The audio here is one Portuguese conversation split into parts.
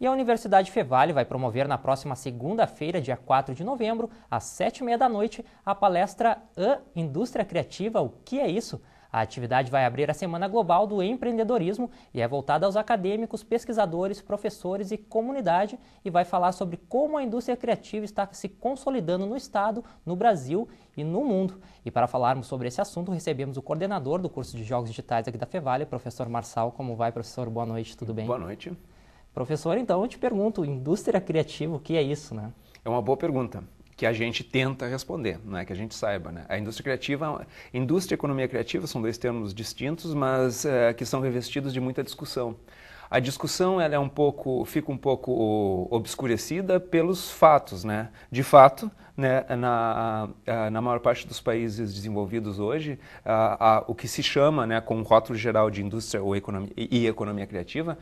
E a Universidade Fevale vai promover na próxima segunda-feira, dia 4 de novembro, às 7h30 da noite, a palestra Indústria Criativa, o que é isso? A atividade vai abrir a Semana Global do Empreendedorismo e é voltada aos acadêmicos, pesquisadores, professores e comunidade e vai falar sobre como a indústria criativa está se consolidando no Estado, no Brasil e no mundo. E para falarmos sobre esse assunto, recebemos o coordenador do curso de Jogos Digitais aqui da Fevale, professor Marçal. Como vai, professor? Boa noite, tudo bem? Boa noite. Professor, então eu te pergunto, indústria criativa, o que é isso, né? É uma boa pergunta, que a gente tenta responder, não é que a gente saiba, né? A indústria criativa, indústria e economia criativa são dois termos distintos, mas que são revestidos de muita discussão. A discussão ela fica um pouco obscurecida pelos fatos, né? De fato, né, na maior parte dos países desenvolvidos hoje, o que se chama, né, com o rótulo geral de indústria ou economia criativa,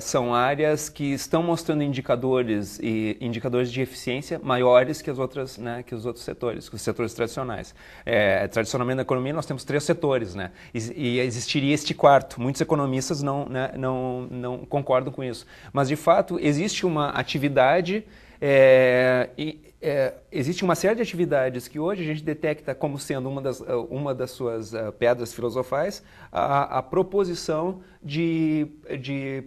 são áreas que estão mostrando indicadores de eficiência maiores que as outras, né, que os outros setores, que os setores tradicionais. Tradicionalmente na economia nós temos 3 setores, né, e existiria este quarto. Muitos economistas não concordam com isso, mas de fato existe uma atividade existe uma série de atividades que hoje a gente detecta como sendo uma das suas pedras filosofais a proposição de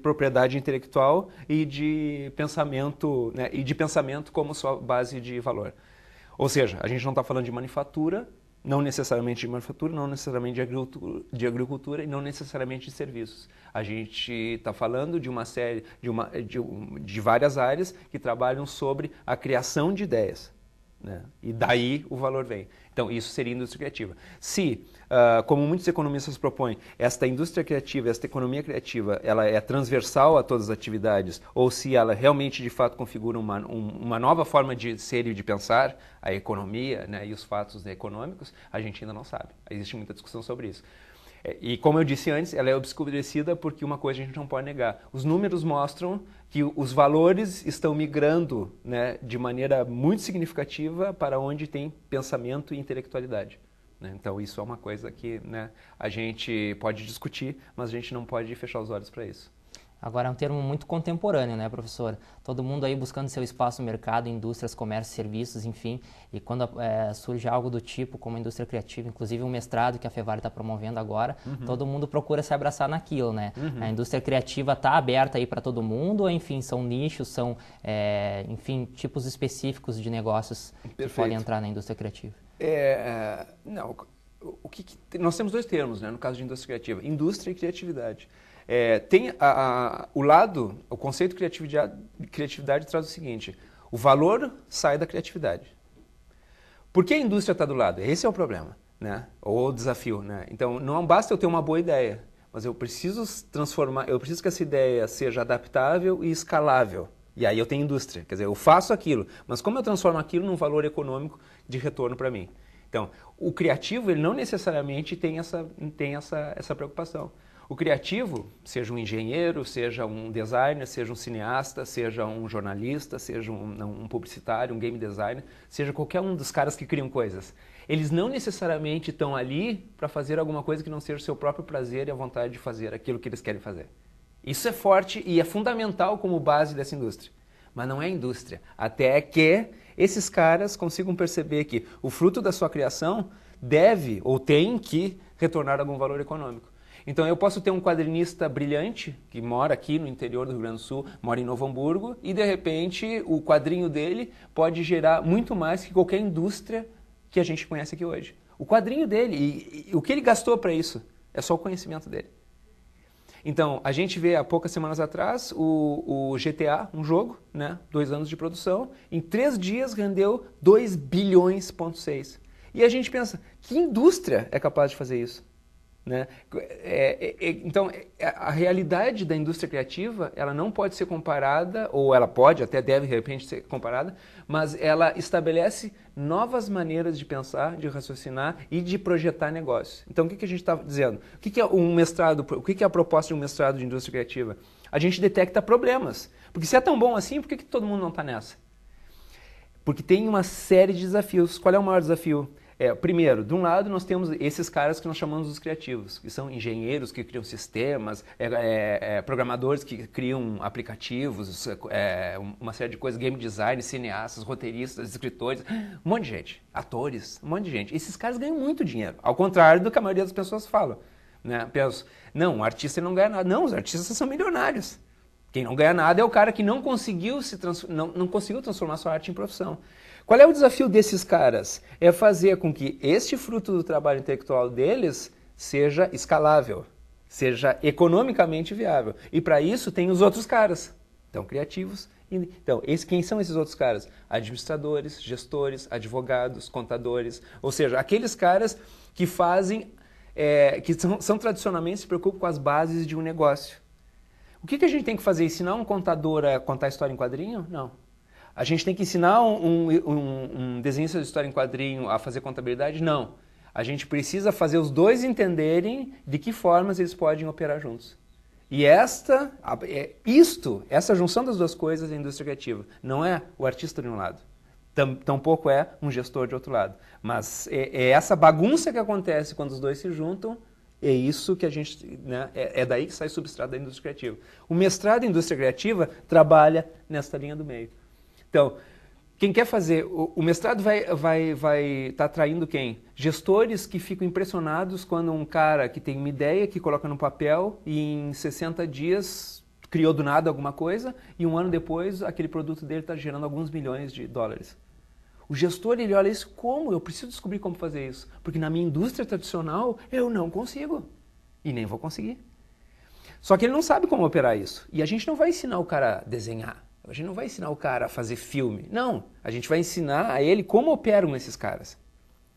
propriedade intelectual e de pensamento, né, como sua base de valor. Ou seja, a gente não está falando de manufatura, não necessariamente de manufatura, não necessariamente de agricultura e não necessariamente de serviços. A gente está falando de uma série, de várias áreas que trabalham sobre a criação de ideias, né? E daí o valor vem. Então, isso seria indústria criativa. Se, como muitos economistas propõem, esta indústria criativa, esta economia criativa, ela é transversal a todas as atividades, ou se ela realmente, de fato, configura uma nova forma de ser e de pensar a economia, né, e os fatos, né, econômicos, a gente ainda não sabe. Existe muita discussão sobre isso. E como eu disse antes, ela é obscurecida porque uma coisa a gente não pode negar. Os números mostram que os valores estão migrando, né, de maneira muito significativa para onde tem pensamento e intelectualidade, né? Então isso é uma coisa que, né, a gente pode discutir, mas a gente não pode fechar os olhos para isso. Agora é um termo muito contemporâneo, né, professor? Todo mundo aí buscando seu espaço no mercado, indústrias, comércio, serviços, enfim. E quando surge algo do tipo, como a indústria criativa, inclusive um mestrado que a Fevale está promovendo agora, todo mundo procura se abraçar naquilo, né? A indústria criativa está aberta aí para todo mundo, ou, enfim, são nichos, são, enfim, tipos específicos de negócios que podem entrar na indústria criativa? Não, nós temos 2 termos, né, no caso de indústria criativa, indústria e criatividade. Tem o conceito de criatividade traz o seguinte: o valor sai da criatividade. Por que a indústria está do lado? Esse é o problema, né? Ou o desafio, né? Então, não basta eu ter uma boa ideia, mas eu preciso que essa ideia seja adaptável e escalável. E aí eu tenho indústria, quer dizer, eu faço aquilo, mas como eu transformo aquilo num valor econômico de retorno para mim? Então, o criativo, ele não necessariamente tem essa preocupação. O criativo, seja um engenheiro, seja um designer, seja um cineasta, seja um jornalista, seja um publicitário, um game designer, seja qualquer um dos caras que criam coisas, eles não necessariamente estão ali para fazer alguma coisa que não seja o seu próprio prazer e a vontade de fazer aquilo que eles querem fazer. Isso é forte e é fundamental como base dessa indústria. Mas não é indústria, até que esses caras consigam perceber que o fruto da sua criação deve ou tem que retornar algum valor econômico. Então eu posso ter um quadrinista brilhante que mora aqui no interior do Rio Grande do Sul, mora em Novo Hamburgo, e de repente o quadrinho dele pode gerar muito mais que qualquer indústria que a gente conhece aqui hoje. O quadrinho dele, e o que ele gastou para isso, é só o conhecimento dele. Então, a gente vê há poucas semanas atrás o GTA, um jogo, né, 2 anos de produção, em 3 dias rendeu 2,6 bilhões. E a gente pensa, que indústria é capaz de fazer isso? Né? Então, a realidade da indústria criativa, ela não pode ser comparada, ou ela pode, até deve de repente ser comparada, mas ela estabelece novas maneiras de pensar, de raciocinar e de projetar negócios. Então, o que a gente está dizendo? O que é um mestrado? O que é a proposta de um mestrado de indústria criativa? A gente detecta problemas. Porque se é tão bom assim, por que todo mundo não está nessa? Porque tem uma série de desafios. Qual é o maior desafio? Primeiro, de um lado nós temos esses caras que nós chamamos dos criativos, que são engenheiros que criam sistemas, programadores que criam aplicativos, uma série de coisas, game design, cineastas, roteiristas, escritores, um monte de gente, atores, um monte de gente. Esses caras ganham muito dinheiro, ao contrário do que a maioria das pessoas fala. Né? Penso, não, o artista não ganha nada. Não, os artistas são milionários. Quem não ganha nada é o cara que não conseguiu não conseguiu transformar sua arte em profissão. Qual é o desafio desses caras? É fazer com que este fruto do trabalho intelectual deles seja escalável, seja economicamente viável. E para isso tem os outros caras, então criativos. Então, quem são esses outros caras? Administradores, gestores, advogados, contadores, ou seja, aqueles caras que fazem, que são tradicionalmente se preocupam com as bases de um negócio. O que a gente tem que fazer? Ensinar um contador a contar história em quadrinho? Não. A gente tem que ensinar um desenhista de história em quadrinho a fazer contabilidade? Não. A gente precisa fazer os dois entenderem de que formas eles podem operar juntos. E essa junção das duas coisas é a indústria criativa. Não é o artista de um lado, tampouco é um gestor de outro lado. Mas é essa bagunça que acontece quando os dois se juntam. É isso que a gente, né, é daí que sai o substrato da indústria criativa. O mestrado em indústria criativa trabalha nesta linha do meio. Então, quem quer fazer, o mestrado vai estar atraindo quem? Gestores que ficam impressionados quando um cara que tem uma ideia, que coloca no papel e em 60 dias criou do nada alguma coisa e um ano depois aquele produto dele está gerando alguns milhões de dólares. O gestor, ele olha isso como? Eu preciso descobrir como fazer isso. Porque na minha indústria tradicional, eu não consigo. E nem vou conseguir. Só que ele não sabe como operar isso. E a gente não vai ensinar o cara a desenhar. A gente não vai ensinar o cara a fazer filme. Não. A gente vai ensinar a ele como operam esses caras.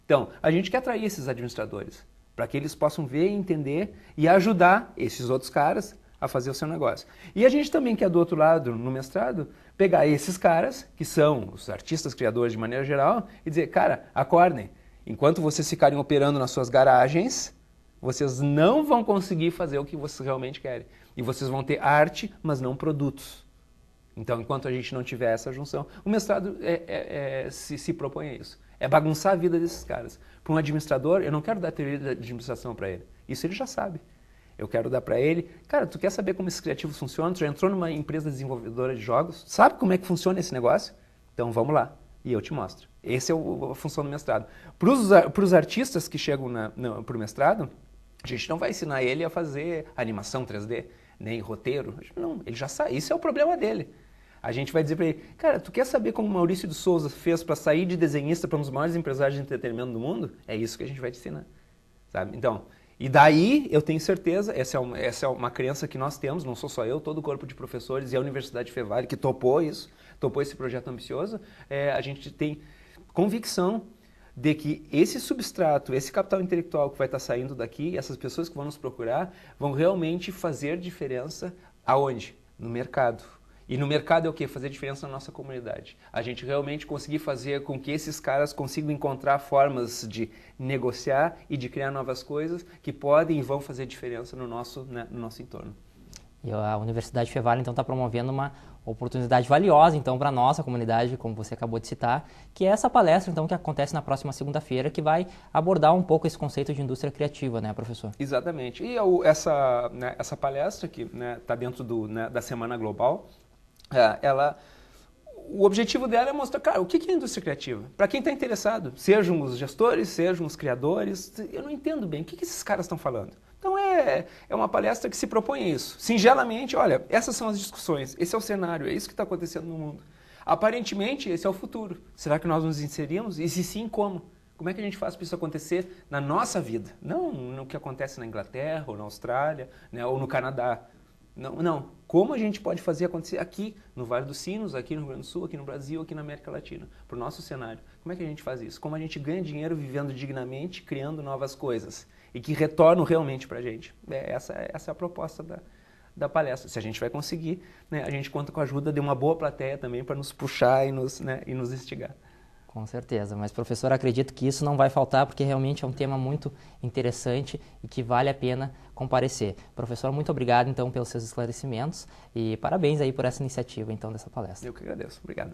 Então, a gente quer atrair esses administradores. Para que eles possam ver, entender e ajudar esses outros caras a fazer o seu negócio. E a gente também quer, do outro lado, no mestrado, pegar esses caras, que são os artistas criadores de maneira geral, e dizer, cara, acordem, enquanto vocês ficarem operando nas suas garagens, vocês não vão conseguir fazer o que vocês realmente querem. E vocês vão ter arte, mas não produtos. Então, enquanto a gente não tiver essa junção, o mestrado se propõe a isso. É bagunçar a vida desses caras. Para um administrador, eu não quero dar teoria de administração para ele. Isso ele já sabe. Eu quero dar para ele, cara, tu quer saber como esses criativos funcionam? Tu já entrou numa empresa desenvolvedora de jogos? Sabe como é que funciona esse negócio? Então vamos lá e eu te mostro. Essa é a função do mestrado. Para os artistas que chegam para o mestrado, a gente não vai ensinar ele a fazer animação 3D, nem roteiro. Não, ele já sabe, isso é o problema dele. A gente vai dizer para ele, cara, tu quer saber como o Maurício de Souza fez para sair de desenhista para um dos maiores empresários de entretenimento do mundo? É isso que a gente vai te ensinar, sabe? Então, e daí, eu tenho certeza, essa é uma crença que nós temos, não sou só eu, todo o corpo de professores e a Universidade Fevale que topou esse projeto ambicioso, a gente tem convicção de que esse substrato, esse capital intelectual que vai estar saindo daqui, essas pessoas que vão nos procurar, vão realmente fazer diferença aonde? No mercado. E no mercado é o quê? Fazer diferença na nossa comunidade. A gente realmente conseguir fazer com que esses caras consigam encontrar formas de negociar e de criar novas coisas que podem e vão fazer diferença no nosso entorno. E a Universidade Fevale, então, está promovendo uma oportunidade valiosa, então, para a nossa comunidade, como você acabou de citar, que é essa palestra, então, que acontece na próxima segunda-feira, que vai abordar um pouco esse conceito de indústria criativa, né, professor? Exatamente. E essa palestra, que está dentro da Semana Global, o objetivo dela é mostrar, cara, o que é indústria criativa? Para quem está interessado, sejam os gestores, sejam os criadores, eu não entendo bem, o que esses caras estão falando? Então é uma palestra que se propõe isso. Singelamente, olha, essas são as discussões, esse é o cenário, é isso que está acontecendo no mundo. Aparentemente, esse é o futuro. Será que nós nos inserimos? E se sim, como? Como é que a gente faz para isso acontecer na nossa vida? Não no que acontece na Inglaterra, ou na Austrália, né, ou no Canadá. Não. Como a gente pode fazer acontecer aqui no Vale dos Sinos, aqui no Rio Grande do Sul, aqui no Brasil, aqui na América Latina, para o nosso cenário? Como é que a gente faz isso? Como a gente ganha dinheiro vivendo dignamente, criando novas coisas e que retornam realmente para a gente? Essa é a proposta da palestra. Se a gente vai conseguir, né, a gente conta com a ajuda de uma boa plateia também para nos puxar e nos instigar. Com certeza, mas professor, acredito que isso não vai faltar porque realmente é um tema muito interessante e que vale a pena comparecer. Professor, muito obrigado então pelos seus esclarecimentos e parabéns aí por essa iniciativa então dessa palestra. Eu que agradeço, obrigado.